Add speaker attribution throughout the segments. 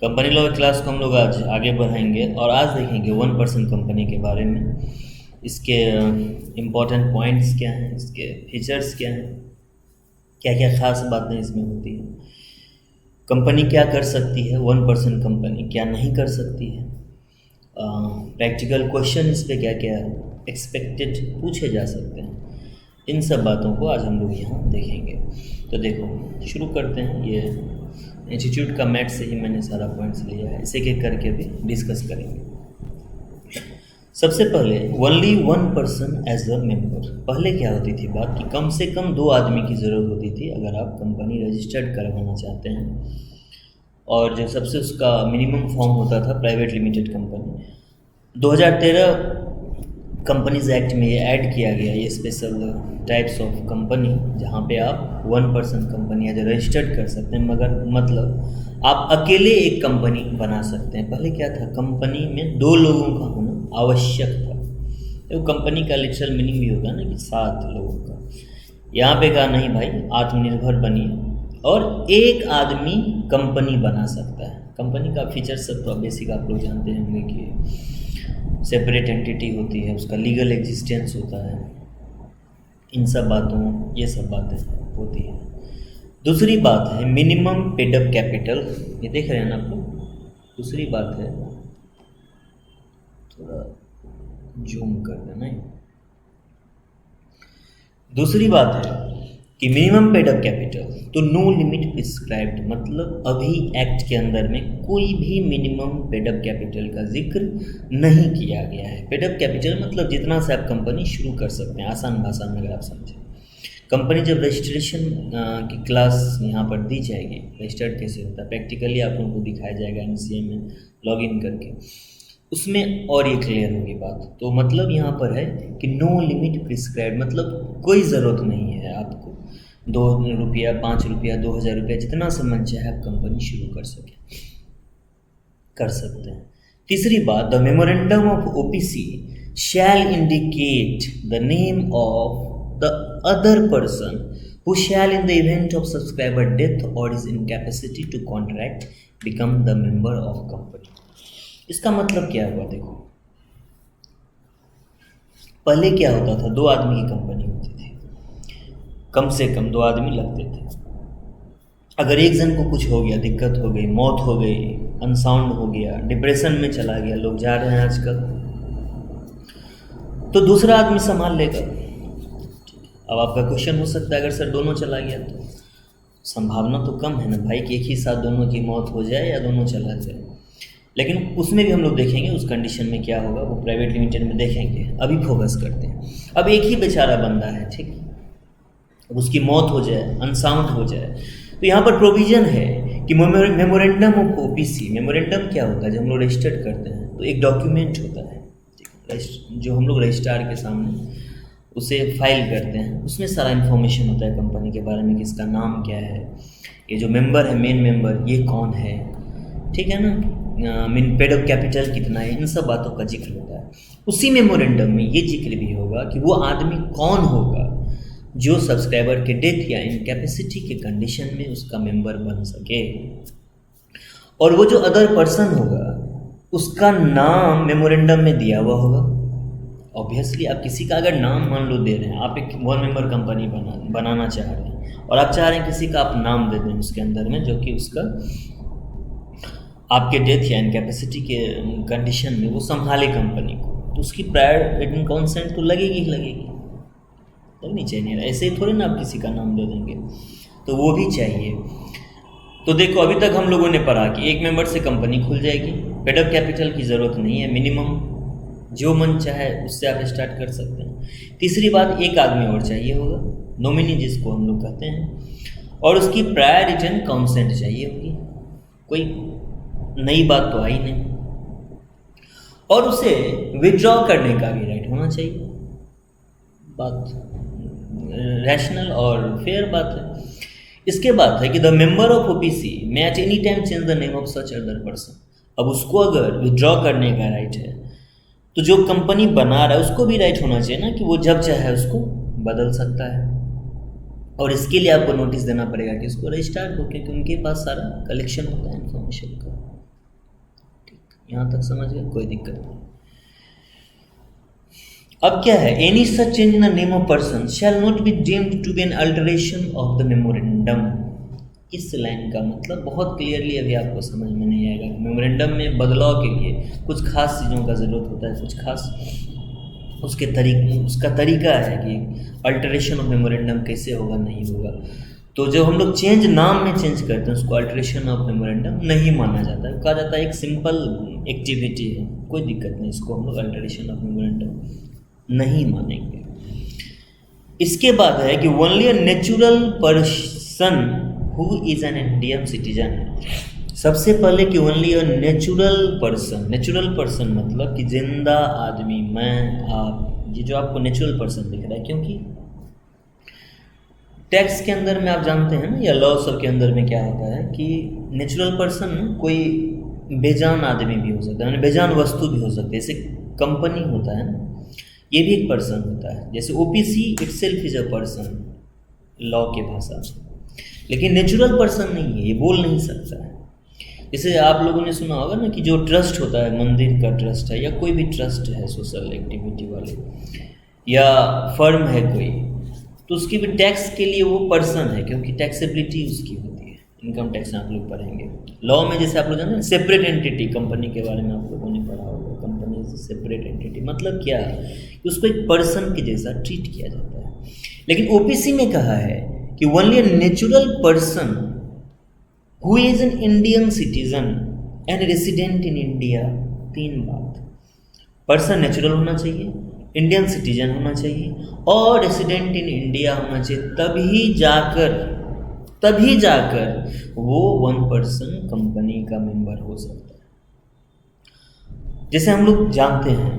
Speaker 1: Company law class को हम लोग आज आगे बढ़ाएंगे और आज देखेंगे 1% कंपनी के बारे में। इसके इम्पोर्टेंट पॉइंट्स क्या हैं, इसके फीचर्स क्या हैं, क्या क्या ख़ास बातें इसमें होती हैं, कंपनी क्या कर सकती है, 1% कंपनी क्या नहीं कर सकती है, प्रैक्टिकल क्वेश्चन इस पे क्या क्या एक्सपेक्टेड पूछे जा सकते हैं। इन सब बातों को आज हम लोग यहाँ देखेंगे। तो देखो शुरू करते हैं। ये इंस्टीट्यूट का मैथ से ही मैंने सारा पॉइंट्स लिया है, इसे एक करके भी डिस्कस करेंगे। सबसे पहले ओनली 1% एज अ मेंबर। पहले क्या होती थी बात कि कम से कम 2 आदमी की ज़रूरत होती थी अगर आप कंपनी रजिस्टर्ड करवाना चाहते हैं। और जो सबसे उसका मिनिमम फॉर्म होता था private limited company. 2013 companies act में ये ऐड किया गया, ये स्पेशल टाइप्स ऑफ कंपनी जहाँ पे आप 1% कंपनी एज रजिस्टर्ड कर सकते हैं, मगर मतलब आप अकेले एक कंपनी बना सकते हैं। पहले क्या था, कंपनी में 2 लोगों का होना आवश्यक था। तो कंपनी का लिटरल मीनिंग भी होता है ना कि 7 लोगों का। यहाँ पे कहा नहीं भाई, आत्मनिर्भर बनिए और एक आदमी कंपनी बना सकता है। कंपनी का फीचर सब तो बेसिक आप लोग जानते होंगे कि सेपरेट एंटिटी होती है, उसका लीगल एग्जिस्टेंस होता है, इन सब बातों ये सब बातें होती है। दूसरी बात है मिनिमम पेड अप कैपिटल। ये देख रहे हैं ना आप लोग। दूसरी बात है, थोड़ा जूम कर देना है। दूसरी बात है कि मिनिमम पेड अप कैपिटल, तो नो लिमिट प्रिस्क्राइब्ड, मतलब अभी एक्ट के अंदर में कोई भी मिनिमम पेड अप कैपिटल का जिक्र नहीं किया गया है। पेड अप कैपिटल मतलब जितना से आप कंपनी शुरू कर सकते हैं, आसान भाषा में अगर आप समझें। कंपनी जब रजिस्ट्रेशन की क्लास यहाँ पर दी जाएगी, रजिस्टर्ड कैसे होता है प्रैक्टिकली आप लोगों को दिखाया जाएगा एनसीए में लॉगिन करके, उसमें और ये क्लियर होगी बात। तो मतलब यहाँ पर है कि नो लिमिट प्रिस्क्राइब, मतलब कोई ज़रूरत नहीं है आपको 2 रुपया, 5 रुपया, 2000 रुपया, जितना से मन चाहे आप कंपनी शुरू कर सकते हैं। तीसरी बात, the memorandum of OPC shall indicate the name of the other person who shall in the event of subscriber death or his incapacity to contract become the member of company। इसका मतलब क्या हुआ देखो, पहले क्या होता था, 2 आदमी की कंपनी होती थी, कम से कम 2 आदमी लगते थे। अगर एक जन को कुछ हो गया, दिक्कत हो गई, मौत हो गई, अनसाउंड हो गया, डिप्रेशन में चला गया, लोग जा रहे हैं आजकल, तो दूसरा आदमी संभाल लेगा। अब आपका क्वेश्चन हो सकता है अगर सर दोनों चला गया तो संभावना तो कम है ना भाई कि एक ही साथ दोनों की मौत हो जाए या दोनों चला जाए। लेकिन उसमें भी हम लोग देखेंगे उस कंडीशन में क्या होगा, वो प्राइवेट लिमिटेड में देखेंगे। अभी फोकस करते हैं। अब एक ही बेचारा बंदा है, ठीक, उसकी मौत हो जाए, अनसाउंड हो जाए, तो यहाँ पर प्रोविज़न है कि मेमोरेंडम ऑफ ओपीसी। मेमोरेंडम क्या होता है, जब हम लोग रजिस्टर्ड करते हैं तो एक डॉक्यूमेंट होता है जो हम लोग रजिस्ट्रार के सामने उसे फाइल करते हैं। उसमें सारा इन्फॉर्मेशन होता है कंपनी के बारे में कि इसका नाम क्या है, ये जो मेंबर है, मेन मेंबर, ये कौन है, ठीक है ना, मीन पेड अप कैपिटल कितना है, इन सब बातों का जिक्र होता है। उसी मेमोरेंडम में ये जिक्र भी होगा कि वो आदमी कौन होगा जो सब्सक्राइबर के डेथ या इनकैपेसिटी के कंडीशन में उसका मेंबर बन सके। और वो जो अदर पर्सन होगा उसका नाम मेमोरेंडम में दिया हुआ होगा। ऑब्वियसली आप किसी का अगर नाम मान लो दे रहे हैं, आप एक 1 मेंबर कंपनी बनाना चाह रहे हैं और आप चाह रहे हैं किसी का आप नाम दे दें उसके अंदर में, जो कि उसका आपके डेथ या इनकैपेसिटी के कंडीशन में वो संभाले कंपनी को, तो उसकी प्रायर रिटन कॉन्सेंट तो लगेगी ही लगेगी, लगनी चाहिए। ऐसे ही थोड़ी ना आप किसी का नाम दे देंगे, तो वो भी चाहिए। तो देखो अभी तक हम लोगों ने पढ़ा कि एक मेंबर से कंपनी खुल जाएगी, पेड अप कैपिटल की ज़रूरत नहीं है, मिनिमम जो मन चाहे उससे आप स्टार्ट कर सकते हैं। तीसरी बात, एक आदमी और चाहिए होगा, नॉमिनी जिसको हम लोग कहते हैं, और उसकी प्रायर रिटन कॉन्सेंट चाहिए होगी। कोई नई बात तो आई नहीं, और उसे विड्रॉ करने का भी राइट होना चाहिए। बात रैशनल और फेयर बात है। इसके बाद है कि the member of OPC may at any time change the name of such other person. अब उसको अगर विड्रॉ करने का राइट है तो जो कंपनी बना रहा है उसको भी राइट होना चाहिए ना कि वो जब चाहे उसको बदल सकता है। और इसके लिए आपको नोटिस देना पड़ेगा कि उसको रजिस्टर्ड हो, क्योंकि उनके पास सारा कलेक्शन होता है इन्फॉर्मेशन का। ठीक, यहाँ तक समझ गए, कोई दिक्कत नहीं। अब क्या है, any such change in the name of person shall not be deemed to be an alteration of the memorandum. इस लाइन का मतलब बहुत क्लियरली अभी आपको समझ में नहीं आएगा कि मेमोरेंडम में बदलाव के लिए कुछ खास चीज़ों का ज़रूरत होता है, कुछ खास उसका तरीका है कि अल्टरेशन ऑफ मेमोरेंडम कैसे होगा, नहीं होगा। तो जब हम लोग चेंज नाम में चेंज करते हैं उसको अल्टरेशन ऑफ मेमोरेंडम नहीं माना जाता है, कहा जाता है एक सिंपल एक्टिविटी है, कोई दिक्कत नहीं, इसको हम लोग अल्टरेशन ऑफ मेमोरेंडम नहीं मानेंगे। इसके बाद है कि only a natural person who is an Indian citizen. सबसे पहले कि only a natural person, natural person मतलब कि जिंदा आदमी, मैं, आप, ये जो आपको नेचुरल पर्सन दिख रहा है, क्योंकि टैक्स के अंदर में आप जानते हैं ना, या लॉ सब के अंदर में क्या होता है कि नेचुरल पर्सन कोई बेजान आदमी भी हो सकता है, यानी बेजान वस्तु भी हो सकती है। जैसे कंपनी होता है ना, ये भी एक पर्सन होता है। जैसे OPC itself is a person law के भाषा में, लेकिन नेचुरल पर्सन नहीं है, ये बोल नहीं सकता है। जैसे आप लोगों ने सुना होगा ना कि जो ट्रस्ट होता है, मंदिर का ट्रस्ट है या कोई भी ट्रस्ट है सोशल एक्टिविटी वाले, या फर्म है कोई, तो उसकी भी टैक्स के लिए वो पर्सन है, क्योंकि टैक्सेबिलिटी उसकी होती है। इनकम टैक्स में आप लोग पढ़ेंगे लॉ में, जैसे आप लोग जानते हैं सेपरेट एंटिटी, कंपनी के बारे में आप लोगों ने पढ़ा होगा, कंपनी इज सेपरेट एंटिटी, मतलब क्या है कि उसको एक पर्सन के जैसा ट्रीट किया जाता है। लेकिन ओपीसी में कहा है कि only a natural person who is an Indian citizen and resident in India. तीन बात, पर्सन नेचुरल होना चाहिए, इंडियन सिटीजन होना चाहिए और रेसिडेंट इन इंडिया होना चाहिए, तभी जाकर वो वन पर्सन कंपनी का मेंबर हो सकता है। जैसे हम लोग जानते हैं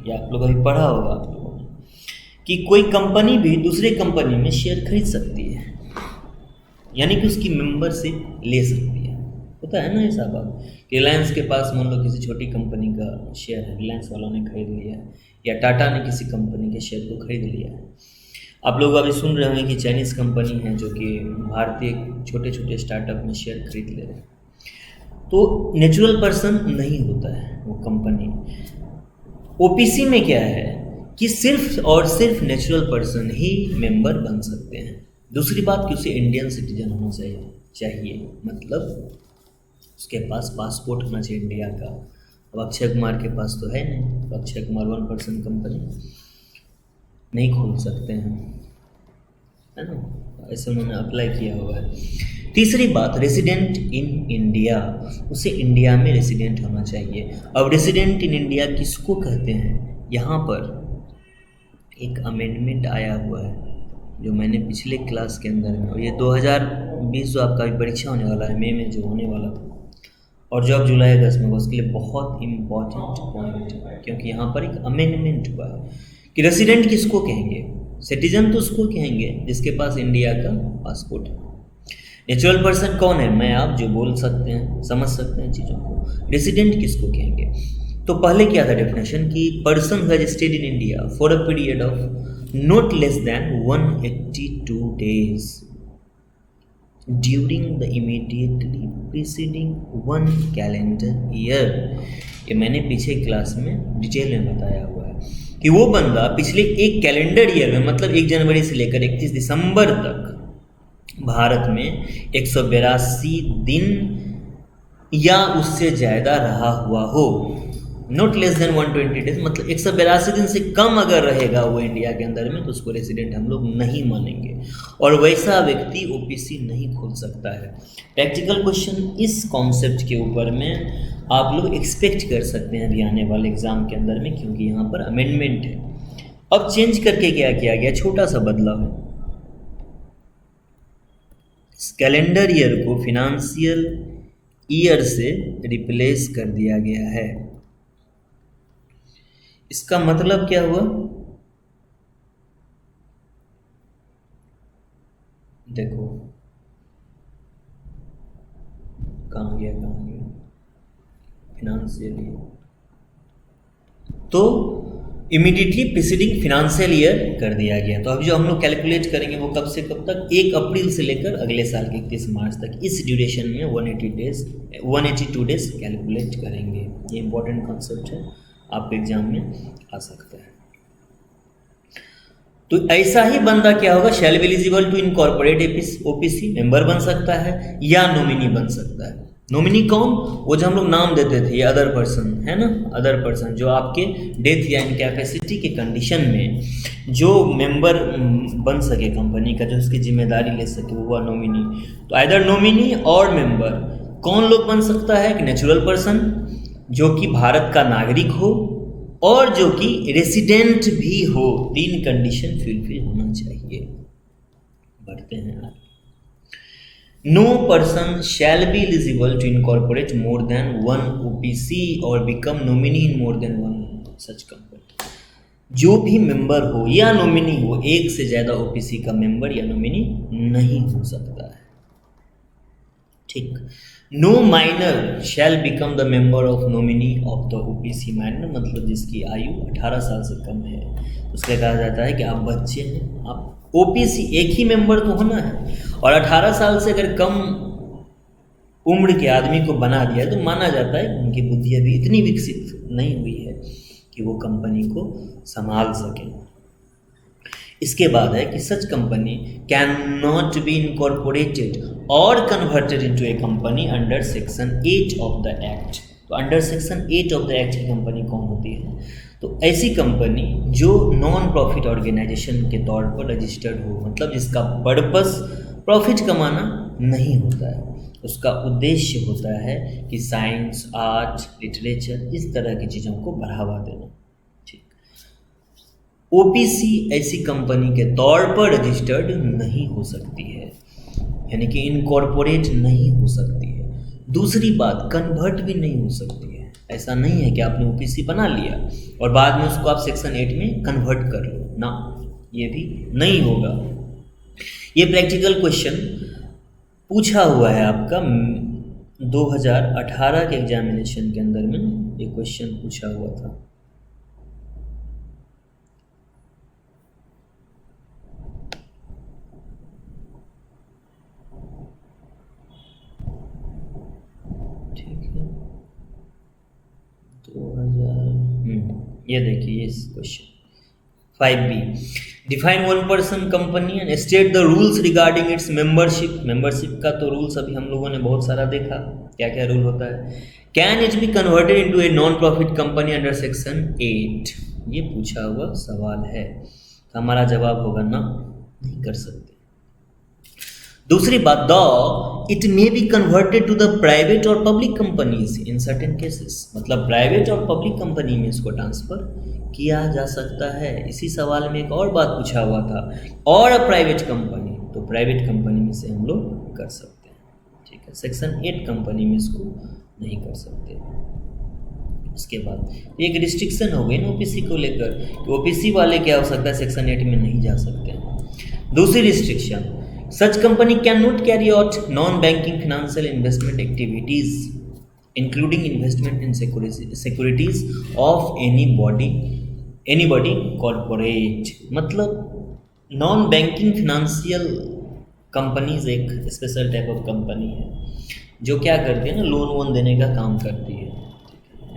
Speaker 1: या आप लोग अभी पढ़ा होगा आप लोगों ने कि कोई कंपनी भी दूसरे कंपनी में शेयर खरीद सकती है, यानी कि उसकी मेंबरशिप ले सकती है। होता है ना ऐसा बात, रिलायंस के पास मान लो किसी छोटी कंपनी का शेयर है, रिलायंस वालों ने खरीद लिया है, या टाटा ने किसी कंपनी के शेयर को खरीद लिया है। आप लोग अभी सुन रहे होंगे कि चाइनीज़ कंपनी है जो कि भारतीय छोटे छोटे स्टार्टअप में शेयर खरीद ले रहे हैं। तो नेचुरल पर्सन नहीं होता है वो कंपनी। ओपीसी में क्या है कि सिर्फ और सिर्फ नेचुरल पर्सन ही मेंबर बन सकते हैं। दूसरी बात कि उसे इंडियन सिटीजन होना चाहिए, मतलब उसके पास पासपोर्ट होना चाहिए इंडिया का। अब अक्षय कुमार के पास तो है नहीं, तो Akshay Kumar one person company नहीं खोल सकते हैं, है ना, ऐसे उन्होंने अप्लाई किया हुआ है। तीसरी बात, रेसिडेंट इन इंडिया, उसे इंडिया में रेसिडेंट होना चाहिए। अब रेसिडेंट इन इंडिया किसको कहते हैं, यहाँ पर एक अमेंडमेंट आया हुआ है जो मैंने पिछले क्लास के अंदर में, और ये 2020 जो आपका भी परीक्षा होने वाला है मई में जो होने वाला था, और जो अब जुलाई अगस्त में, उसके लिए बहुत इम्पॉर्टेंट पॉइंट है, क्योंकि यहाँ पर एक अमेंडमेंट हुआ है कि रेसिडेंट किसको कहेंगे, सिटीजन तो उसको कहेंगे जिसके पास इंडिया का पासपोर्ट है। नेचुरल पर्सन कौन है, मैं आप जो बोल सकते हैं, समझ सकते हैं चीज़ों को। रेसिडेंट किसको कहेंगे, तो पहले क्या था डेफिनेशन कि person has stayed in India for a period of not less than 182 days during the immediately preceding 1 calendar year। ये मैंने पीछे क्लास में डिटेल में बताया हुआ है कि वो बंदा पिछले एक कैलेंडर ईयर में, मतलब 1 जनवरी से लेकर 31 दिसंबर तक भारत में 182 दिन या उससे ज़्यादा रहा हुआ हो। नॉट लेस देन 120 days, मतलब 182 दिन से कम अगर रहेगा वो इंडिया के अंदर में, तो उसको रेसिडेंट हम लोग नहीं मानेंगे, और वैसा व्यक्ति ओपीसी नहीं खोल सकता है। प्रैक्टिकल क्वेश्चन इस कॉन्सेप्ट के ऊपर में आप लोग एक्सपेक्ट कर सकते हैं अभी आने वाले एग्जाम के अंदर में, क्योंकि यहाँ पर अमेंडमेंट है। अब चेंज करके क्या किया गया, छोटा सा बदलाव है, इस कैलेंडर ईयर को फिनेंशियल ईयर से रिप्लेस कर दिया गया है। इसका मतलब क्या हुआ, देखो कहाँ गया फिनेंशियल ईयर, तो इमीडिएटली प्रीसीडिंग फिनेंशियल ईयर कर दिया गया। तो अभी जो हम लोग कैलकुलेट करेंगे वो कब से कब तक, 1 अप्रैल से लेकर अगले साल के 31 मार्च तक, इस ड्यूरेशन में 182 डेज कैलकुलेट करेंगे। ये इंपॉर्टेंट कॉन्सेप्ट है, आपके एग्जाम में आ सकता है। तो ऐसा ही बंदा क्या होगा, shall be eligible to incorporate OPC, member बन सकता है या नॉमिनी बन सकता है। नॉमिनी कौन, वो जो हम लोग नाम देते थे, ये अदर पर्सन है ना, अदर पर्सन जो आपके डेथ या इनकैपेसिटी के कंडीशन में जो मेंबर बन सके कंपनी का, जो उसकी जिम्मेदारी ले सके, वो हुआ नॉमिनी। तो आइदर नॉमिनी और मेंबर कौन लोग बन सकता है, कि नेचुरल पर्सन जो कि भारत का नागरिक हो और जो कि रेसिडेंट भी हो, 3 कंडीशन फुलफिल होना चाहिए। बढ़ते हैं आगे। No person shall be eligible to incorporate more than one OPC or become nominee in more than one such company। जो भी मेंबर हो या नॉमिनी हो, एक से ज्यादा ओपीसी का मेंबर या नॉमिनी नहीं हो सकता है। ठीक। No minor shall become the member of nominee of the OPC. Minor मतलब जिसकी आयु 18 साल से कम है, उसका कहा जाता है कि आप बच्चे हैं, आप ओपीसी एक ही मेंबर तो होना है, और 18 साल से अगर कम उम्र के आदमी को बना दिया तो माना जाता है उनकी बुद्धि अभी इतनी विकसित नहीं हुई है कि वो कंपनी को संभाल सके। इसके बाद है कि such company can not be incorporated और converted into a company under section 8 of the act. तो under section 8 of the act की कंपनी कौन होती है, तो ऐसी कंपनी जो नॉन प्रॉफिट ऑर्गेनाइजेशन के तौर पर रजिस्टर्ड हो, मतलब जिसका पर्पस प्रॉफिट कमाना नहीं होता है, उसका उद्देश्य होता है कि साइंस, आर्ट, लिटरेचर, इस तरह की चीज़ों को बढ़ावा देना। ठीक। ओपीसी ऐसी कंपनी के तौर पर रजिस्टर्ड नहीं हो सकती है, यानी कि इनकॉर्पोरेट नहीं हो सकती है। दूसरी बात, कन्वर्ट भी नहीं हो सकती है। ऐसा नहीं है कि आपने ओपीसी बना लिया और बाद में उसको आप सेक्शन 8 में कन्वर्ट कर लो ना, ये भी नहीं होगा। ये प्रैक्टिकल क्वेश्चन पूछा हुआ है आपका 2018 के एग्जामिनेशन के अंदर में, ये क्वेश्चन पूछा हुआ था। ठीक है, 2000, ये देखिए इस question 5B, define one person company and state the rules regarding it's membership. Membership का तो रूल्स अभी हम लोगों ने बहुत सारा देखा, क्या क्या रूल होता है। Can it be converted into a non profit company under section 8, ये पूछा हुआ सवाल है, तो हमारा जवाब होगा ना, नहीं कर सकते। दूसरी बात, the it may be converted to the private और public companies in certain cases, मतलब प्राइवेट और पब्लिक कंपनी में इसको ट्रांसफर किया जा सकता है। इसी सवाल में एक और बात पूछा हुआ था, और प्राइवेट कंपनी, तो प्राइवेट कंपनी में से हम लोग कर सकते हैं। ठीक है, सेक्शन 8 कंपनी में इसको नहीं कर सकते। उसके बाद एक रिस्ट्रिक्शन हो गई ना ओपीसी को लेकर, कि ओपीसी वाले क्या हो सकता है, सेक्शन 8 में नहीं जा सकते। दूसरी restriction, such company can not carry out non banking financial investment activities including investment in securities of anybody corporate. मतलब नॉन बैंकिंग फाइनेंशियल कंपनीज एक स्पेशल टाइप ऑफ कंपनी है जो क्या करती है ना, लोन वोन देने का काम करती है।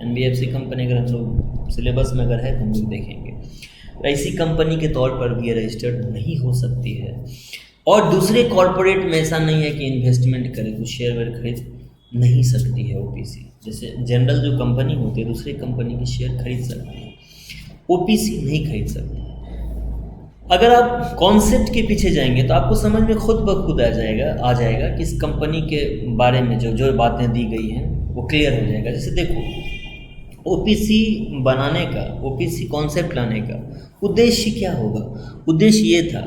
Speaker 1: एनबीएफसी कंपनी अगर हम लोग सिलेबस में अगर है तो हम लोग देखेंगे, तो ऐसी कंपनी के तौर पर भी रजिस्टर्ड नहीं हो सकती है। और दूसरे कॉर्पोरेट में ऐसा नहीं है कि इन्वेस्टमेंट करे, कुछ शेयर वेयर खरीद नहीं सकती है ओपीसी। जैसे जनरल जो कंपनी होती है दूसरी कंपनी के शेयर खरीद सकती है, ओपीसी नहीं खरीद सकती। अगर आप कॉन्सेप्ट के पीछे जाएंगे तो आपको समझ में खुद ब खुद आ जाएगा कि इस कंपनी के बारे में जो बातें दी गई हैं वो क्लियर हो जाएगा। जैसे देखो, ओपीसी बनाने का, ओपीसी कॉन्सेप्ट लाने का उद्देश्य क्या होगा। उद्देश्य ये था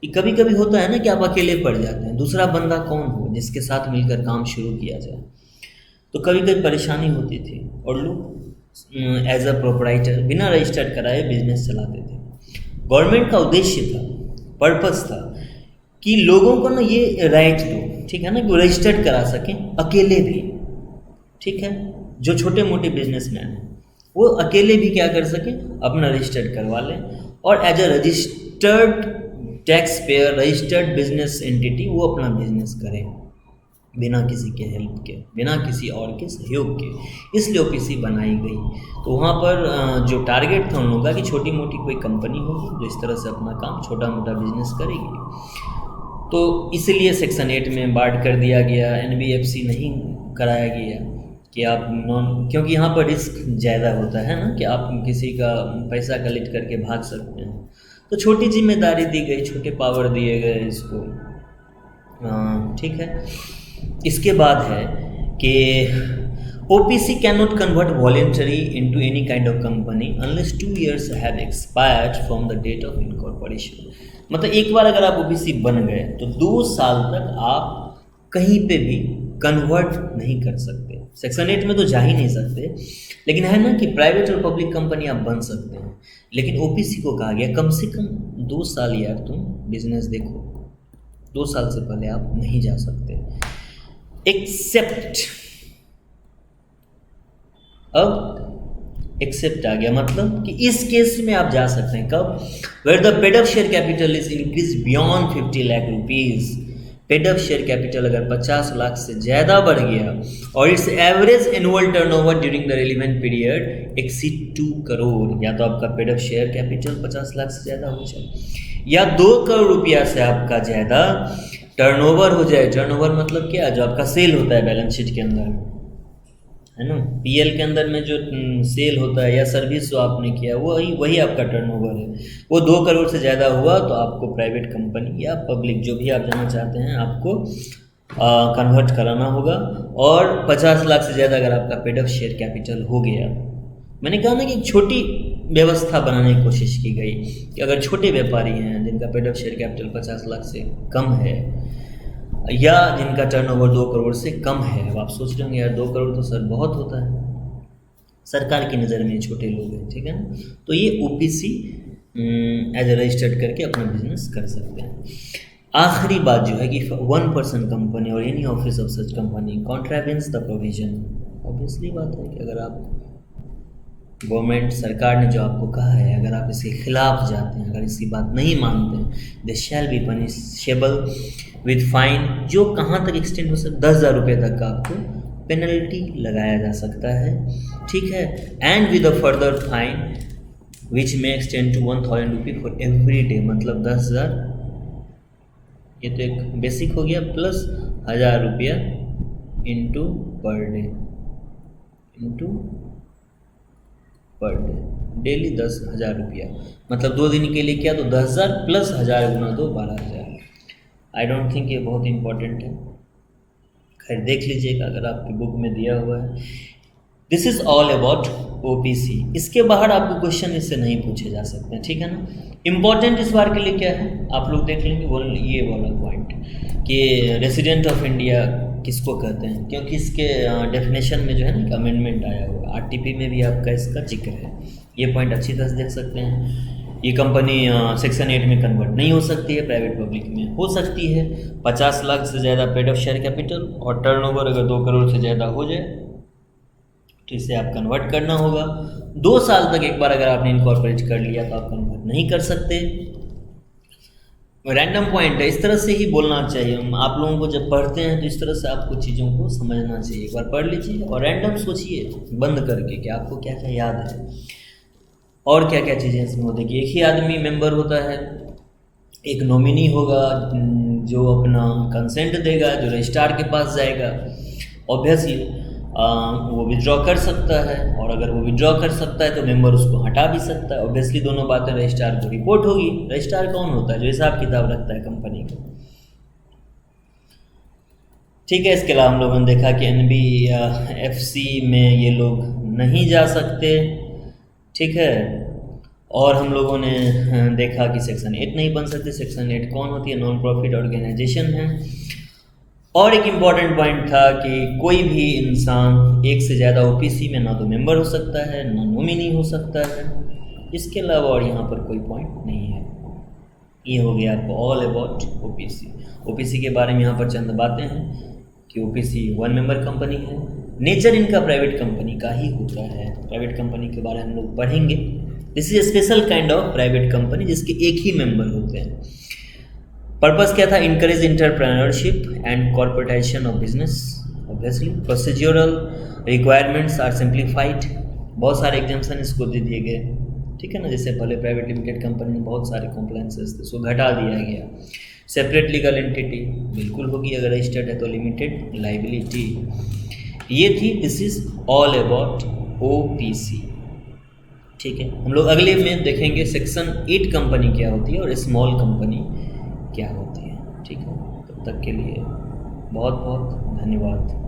Speaker 1: कि कभी कभी होता है ना कि आप अकेले पड़ जाते हैं, दूसरा बंदा कौन हो जिसके साथ मिलकर काम शुरू किया जाए। तो कभी कभी परेशानी होती थी और लोग एज अ प्रोपराइटर बिना रजिस्टर्ड कराए बिजनेस चलाते थे। गवर्नमेंट का उद्देश्य था, पर्पस था कि लोगों को ना ये राइट दो, ठीक है ना, कि रजिस्टर्ड करा सकें अकेले भी, ठीक है, जो छोटे मोटे बिजनेसमैन हैं वो अकेले भी क्या कर सकें, अपना रजिस्टर्ड करवा लें, और as a registered tax payer, registered business entity वो अपना बिजनेस करें बिना किसी के हेल्प के, बिना किसी और के सहयोग के। इसलिए ओपीसी बनाई गई। तो वहाँ पर जो टारगेट था उन लोगों का कि छोटी मोटी कोई कंपनी होगी जो इस तरह से अपना काम छोटा मोटा बिजनेस करेगी, तो इसलिए सेक्शन 8 में बांट कर दिया गया। एनबीएफसी नहीं कराया गया कि आप नॉन, क्योंकि यहाँ पर रिस्क ज़्यादा होता है ना कि आप किसी का पैसा कलेक्ट करके भाग सकते हैं। तो छोटी जिम्मेदारी दी गई, छोटे पावर दिए गए इसको, ठीक है। इसके बाद है कि OPC cannot convert voluntary into any kind of company unless 2 years have expired from the date of incorporation। मतलब एक बार अगर आप OPC बन गए तो 2 साल तक आप कहीं पे भी कन्वर्ट नहीं कर सकते। सेक्शन 8 में तो जा ही नहीं सकते, लेकिन है ना कि प्राइवेट और पब्लिक कंपनी आप बन सकते हैं। लेकिन OPC को कहा गया कम से कम 2 साल यार तुम बिजनेस देखो, 2 साल से पहले आप नहीं जा सकते। एक्सेप्ट, अब एक्सेप्ट आ गया, मतलब कि इस केस में आप जा सकते हैं कब, where the paid up share capital is increase beyond 50 lakh rupees. Paid up share capital अगर 50 लाख से ज़्यादा बढ़ गया और it's average annual turnover during the relevant period exceed 2 crore, या तो आपका paid up share capital 50 lakh से ज़्यादा हो जाए, या 2 करोड़ रुपया से आपका ज़्यादा टर्नओवर हो जाए। टर्नओवर मतलब क्या, जो आपका सेल होता है बैलेंस शीट के अंदर में, है ना, पीएल के अंदर में जो सेल होता है या सर्विस जो आपने किया वही आपका टर्नओवर है। वो 2 करोड़ से ज़्यादा हुआ तो आपको प्राइवेट कंपनी या पब्लिक जो भी आप जाना चाहते हैं आपको कन्वर्ट कराना होगा। और 50 लाख से ज़्यादा अगर आपका पेड अप शेयर कैपिटल हो गया, मैंने कहा ना कि एक छोटी व्यवस्था बनाने की कोशिश की गई कि अगर छोटे व्यापारी हैं जिनका paid up share capital 50 lakh से कम है या जिनका टर्नओवर 2 करोड़ से कम है। अब आप सोच रहे होंगे यार 2 करोड़ तो सर बहुत होता है, सरकार की नज़र में छोटे लोग हैं, ठीक है ना। तो ये OPC एज ए रजिस्टर्ड करके अपना बिजनेस कर सकते हैं। आखिरी बात जो है कि 1 पर्सन कंपनी और any office of such company contravenes the provision. Obviously बात है कि अगर आप गवर्नमेंट सरकार ने जो आपको कहा है, अगर आप इसके खिलाफ जाते हैं, अगर इसकी बात नहीं मानते हैं, they shall be punishable with fine, जो कहाँ तक एक्सटेंड हो सकता है, 10,000 रुपये तक का आपको पेनल्टी लगाया जा सकता है, ठीक है। And with a further fine which में एक्सटेंड टू 1,000 रुपये फॉर एवरी डे, मतलब 10,000, ये तो एक बेसिक हो गया, प्लस 1,000 रुपया into per day, into per day, daily 10,000 रुपया, मतलब 2 दिन के लिए किया तो 10,000 plus 1,000 Guna 2 12,000। I don't think ये बहुत इंपॉर्टेंट है, खैर देख लीजिएगा अगर आपकी बुक में दिया हुआ है। This is all about OPC। इसके बाहर आपको क्वेश्चन इससे नहीं पूछे जा सकते, ठीक है ना। इम्पॉर्टेंट इस बार के लिए क्या है आप लोग देख लेंगे, वो ये वाला पॉइंट कि रेसिडेंट ऑफ इंडिया किसको कहते हैं, क्योंकि इसके डेफिनेशन में जो है ना अमेंडमेंट आया हुआ, RTP में भी आपका इसका जिक्र है। ये पॉइंट अच्छी तरह से देख सकते हैं। ये कंपनी सेक्शन 8 में कन्वर्ट नहीं हो सकती है, प्राइवेट पब्लिक में हो सकती है। 50 लाख से ज़्यादा पेड अप शेयर कैपिटल और टर्नओवर अगर 2 करोड़ से ज़्यादा हो जाए तो इसे आप कन्वर्ट करना होगा। 2 साल तक एक बार अगर आपने इनकॉर्पोरेट कर लिया तो आप कन्वर्ट नहीं कर सकते। रैंडम पॉइंट है, इस तरह से ही बोलना चाहिए। आप लोगों को जब पढ़ते हैं तो इस तरह से आपको चीज़ों को समझना चाहिए। एक बार पढ़ लीजिए और रैंडम सोचिए बंद करके कि आपको क्या क्या याद है और क्या क्या चीज़ें इसमें होती है कि एक ही आदमी मेंबर होता है, एक नॉमिनी होगा जो अपना कंसेंट देगा, जो रजिस्ट्रार के पास जाएगा, ऑब्वियसली वो विड्रॉ कर सकता है, और अगर वो विड्रॉ कर सकता है तो मेंबर उसको हटा भी सकता है। ऑब्वियसली दोनों बातें रजिस्ट्रार को रिपोर्ट होगी। रजिस्ट्रार कौन होता है? जो हिसाब किताब रखता है कंपनी का, ठीक है। इसके अलावा हम लोगों ने देखा कि NBFC में ये लोग नहीं जा सकते, ठीक है। और हम लोगों ने देखा कि सेक्शन 8 नहीं बन सकते। सेक्शन 8 कौन होती है? नॉन प्रॉफिट ऑर्गेनाइजेशन है। और एक इम्पॉर्टेंट पॉइंट था कि कोई भी इंसान एक से ज़्यादा OPC में ना तो मेंबर हो सकता है ना नॉमिनी हो सकता है। इसके अलावा और यहाँ पर कोई पॉइंट नहीं है। ये हो गया आपको ऑल अबाउट OPC। OPC के बारे में यहाँ पर चंद बातें हैं कि OPC 1 मेंबर कंपनी है, नेचर इनका प्राइवेट कंपनी का ही होता है। प्राइवेट कंपनी के बारे में हम लोग पढ़ेंगे। This is special kind of private company जिसके एक ही मेंबर होते हैं। पर्पस क्या था? Encourage entrepreneurship and corporatisation of business. Obviously procedural requirements are simplified. बहुत सारे एग्जाम्शन इसको दे दिए गए, ठीक है ना। जैसे पहले प्राइवेट लिमिटेड कंपनी में बहुत सारे कॉम्प्लाइंसेस थे, उसको घटा दिया गया। सेपरेट लीगल एंटिटी बिल्कुल होगी, अगर रजिस्टर्ड है तो लिमिटेड लाइबिलिटी। ये थी, this is all about OPC, ठीक है। हम लोग अगले में देखेंगे सेक्शन 8 कंपनी क्या होती है और स्मॉल कंपनी क्या होती है, ठीक है। तब तक के लिए बहुत बहुत धन्यवाद।